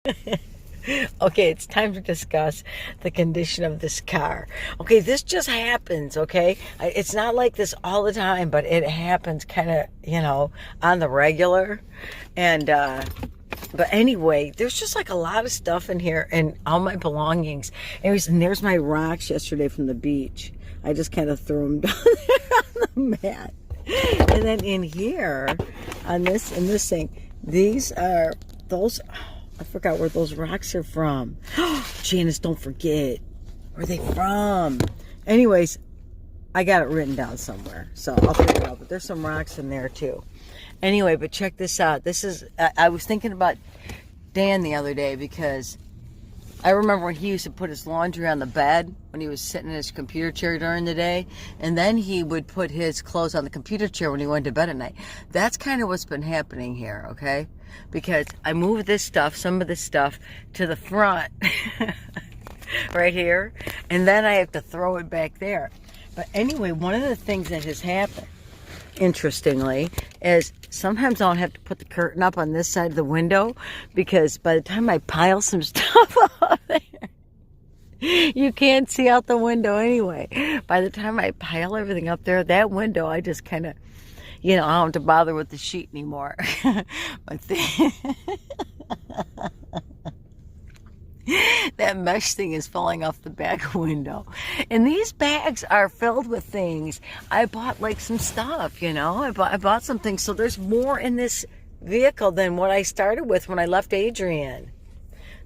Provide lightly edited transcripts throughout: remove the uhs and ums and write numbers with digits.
Okay, it's time to discuss the condition of this car. Okay, this just happens, okay? It's not like this all the time, but it happens kind of, on the regular. And, but anyway, there's just like a lot of stuff in here and all my belongings. Anyways, and there's my rocks yesterday from the beach. I just kind of threw them down there on the mat. And then in here, in this thing, these are those... I forgot where those rocks are from. Janice, don't forget. Where are they from? Anyways, I got it written down somewhere, so I'll figure it out. But there's some rocks in there too. Anyway, but check this out. This is, I was thinking about Dan the other day because I remember when he used to put his laundry on the bed when he was sitting in his computer chair during the day, and then he would put his clothes on the computer chair when he went to bed at night. That's kind of what's been happening here, okay? Because I moved this stuff, some of this stuff, to the front right here, and then I have to throw it back there. But anyway, one of the things that has happened, interestingly, is sometimes I'll have to put the curtain up on this side of the window because by the time I pile some stuff out there, you can't see out the window anyway. By the time I pile everything up there, that window, I just kind of, I don't have to bother with the sheet anymore. But that mesh thing is falling off the back window. And these bags are filled with things. I bought like some stuff, I bought some things. So there's more in this vehicle than what I started with when I left Adrian.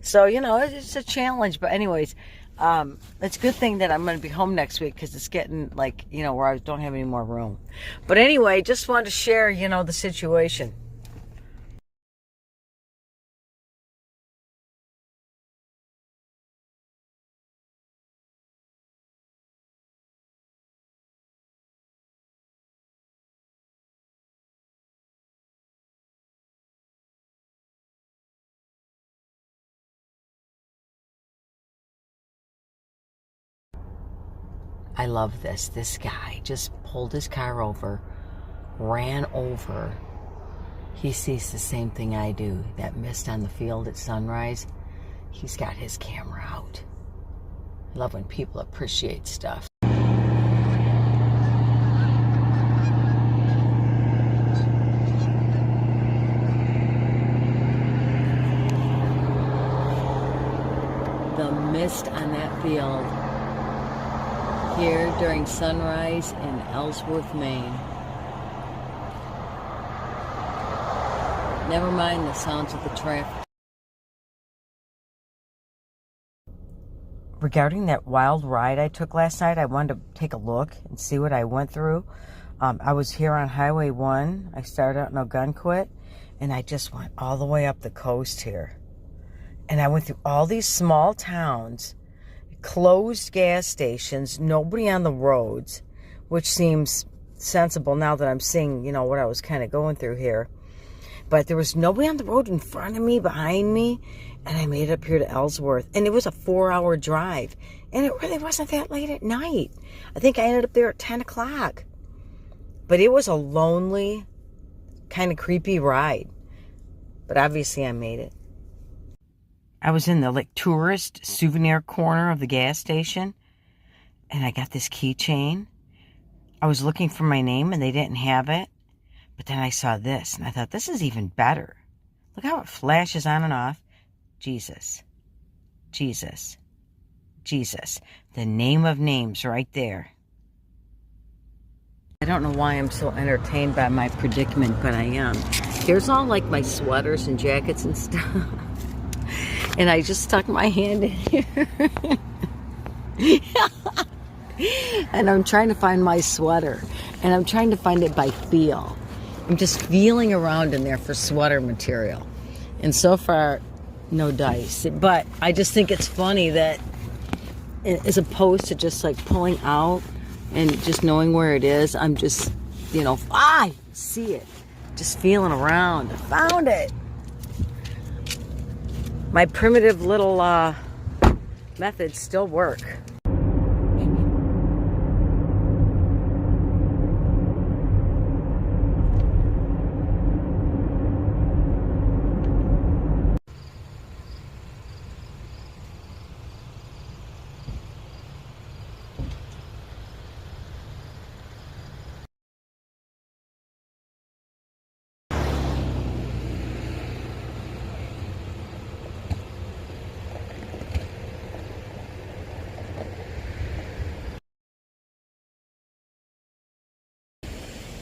So, it's a challenge. But anyways, it's a good thing that I'm going to be home next week because it's getting like, where I don't have any more room. But anyway, just wanted to share, the situation. I love this. This guy just pulled his car over, ran over. He sees the same thing I do. That mist on the field at sunrise. He's got his camera out. I love when people appreciate stuff. The mist on that field here during sunrise in Ellsworth, Maine. Never mind the sounds of the traffic. Regarding that wild ride I took last night, I wanted to take a look and see what I went through. I was here on Highway 1. I started out in Ogunquit, and I just went all the way up the coast here. And I went through all these small towns, closed gas stations, nobody on the roads, which seems sensible now that I'm seeing, what I was kind of going through here. But there was nobody on the road in front of me, behind me, and I made it up here to Ellsworth. And it was a 4-hour drive, and it really wasn't that late at night. I think I ended up there at 10 o'clock. But it was a lonely, kind of creepy ride. But obviously I made it. I was in the tourist souvenir corner of the gas station, and I got this keychain. I was looking for my name, and they didn't have it. But then I saw this, and I thought, this is even better. Look how it flashes on and off. Jesus, Jesus, Jesus. The name of names right there. I don't know why I'm so entertained by my predicament, but I am. Here's all like my sweaters and jackets and stuff. And I just stuck my hand in here. And I'm trying to find my sweater. And I'm trying to find it by feel. I'm just feeling around in there for sweater material. And so far, no dice. But I just think it's funny that as opposed to just like pulling out and just knowing where it is, I'm just, I see it. Just feeling around. I found it. My primitive little methods still work.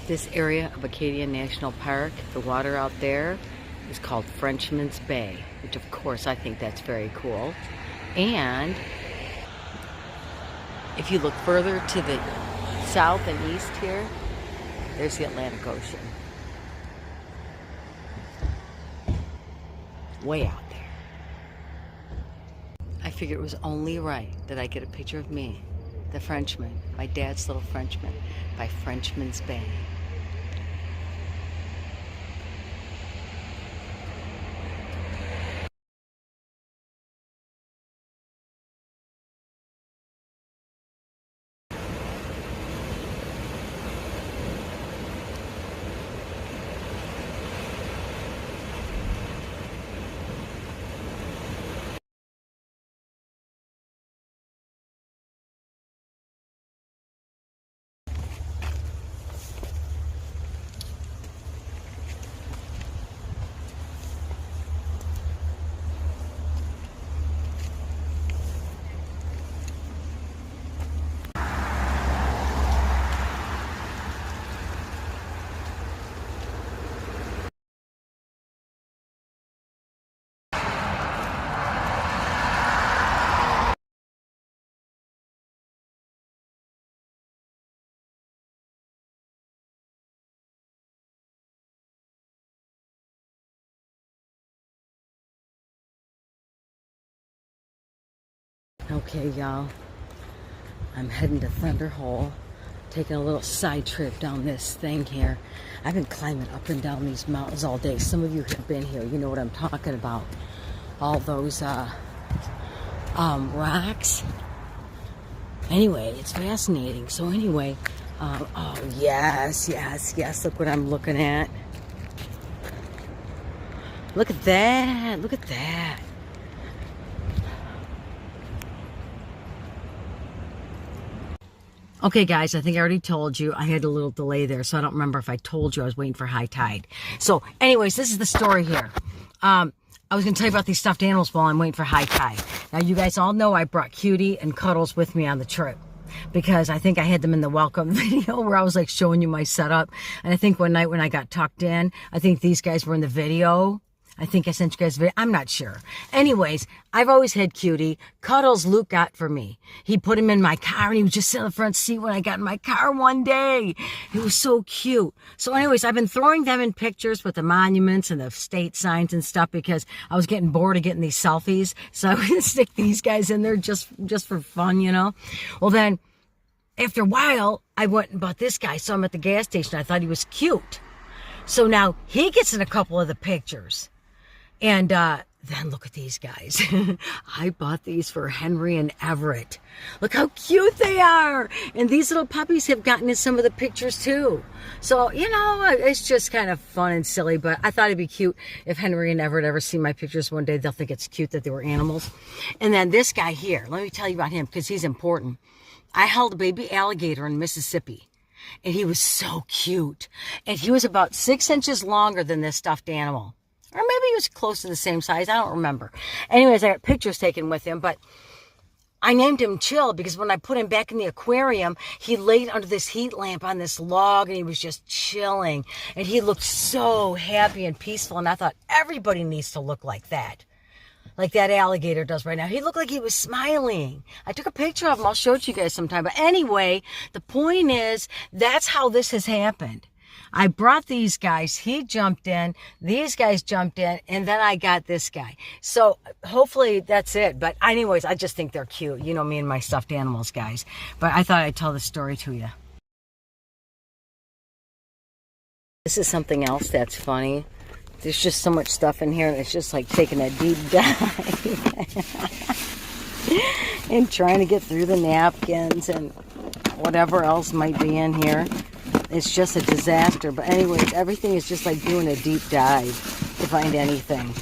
This area of Acadia National Park, the water out there is called Frenchman's Bay, which of course I think that's very cool. And if you look further to the south and east here, there's the Atlantic Ocean. Way out there. I figured it was only right that I get a picture of me, the Frenchman, my dad's little Frenchman, by Frenchman's Bay. Okay, y'all, I'm heading to Thunder Hole, taking a little side trip down this thing here. I've been climbing up and down these mountains all day. Some of you have been here, you know what I'm talking about. All those rocks. Anyway, it's fascinating. So anyway, oh yes, look what I'm looking at. Look at that, look at that. Okay, guys, I think I already told you. I had a little delay there, so I don't remember if I told you I was waiting for high tide. So, anyways, this is the story here. I was going to tell you about these stuffed animals while I'm waiting for high tide. Now, you guys all know I brought Cutie and Cuddles with me on the trip because I think I had them in the welcome video where I was like showing you my setup. And I think one night when I got tucked in, I think these guys were in the video. I think I sent you guys a video. I'm not sure. Anyways, I've always had Cutie. Cuddles Luke got for me. He put him in my car and he was just sitting in the front seat when I got in my car one day. He was so cute. So anyways, I've been throwing them in pictures with the monuments and the state signs and stuff because I was getting bored of getting these selfies. So I was going to stick these guys in there just for fun, you know. Well then, after a while, I went and bought this guy. Saw him at the gas station. I thought he was cute. So now he gets in a couple of the pictures. And then look at these guys. I bought these for Henry and Everett. Look how cute they are. And these little puppies have gotten in some of the pictures too. So, you know, it's just kind of fun and silly. But I thought it'd be cute if Henry and Everett ever see my pictures one day. They'll think it's cute that they were animals. And then this guy here, let me tell you about him because he's important. I held a baby alligator in Mississippi. And he was so cute. And he was about 6 inches longer than this stuffed animal. Or maybe he was close to the same size. I don't remember. Anyways, I got pictures taken with him. But I named him Chill because when I put him back in the aquarium, he laid under this heat lamp on this log and he was just chilling. And he looked so happy and peaceful. And I thought everybody needs to look like that. Like that alligator does right now. He looked like he was smiling. I took a picture of him. I'll show it to you guys sometime. But anyway, the point is, that's how this has happened. I brought these guys. He jumped in. These guys jumped in. And then I got this guy. So hopefully that's it. But anyways, I just think they're cute. You know me and my stuffed animals, guys. But I thought I'd tell the story to you. This is something else that's funny. There's just so much stuff in here. And it's just like taking a deep dive. And trying to get through the napkins and whatever else might be in here. It's just a disaster. But anyways, everything is just like doing a deep dive to find anything.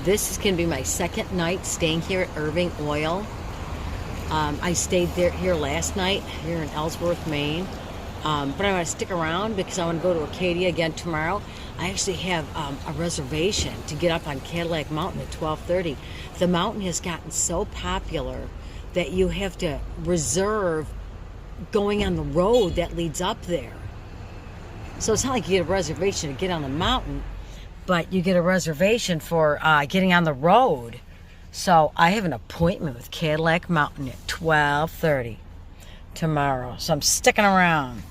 This is going to be my second night staying here at Irving Oil. I stayed here last night, here in Ellsworth, Maine. But I want to stick around because I want to go to Acadia again tomorrow. I actually have a reservation to get up on Cadillac Mountain at 12:30. The mountain has gotten so popular that you have to reserve going on the road that leads up there. So it's not like you get a reservation to get on the mountain, but you get a reservation for getting on the road. So I have an appointment with Cadillac Mountain at 12:30 tomorrow. So I'm sticking around.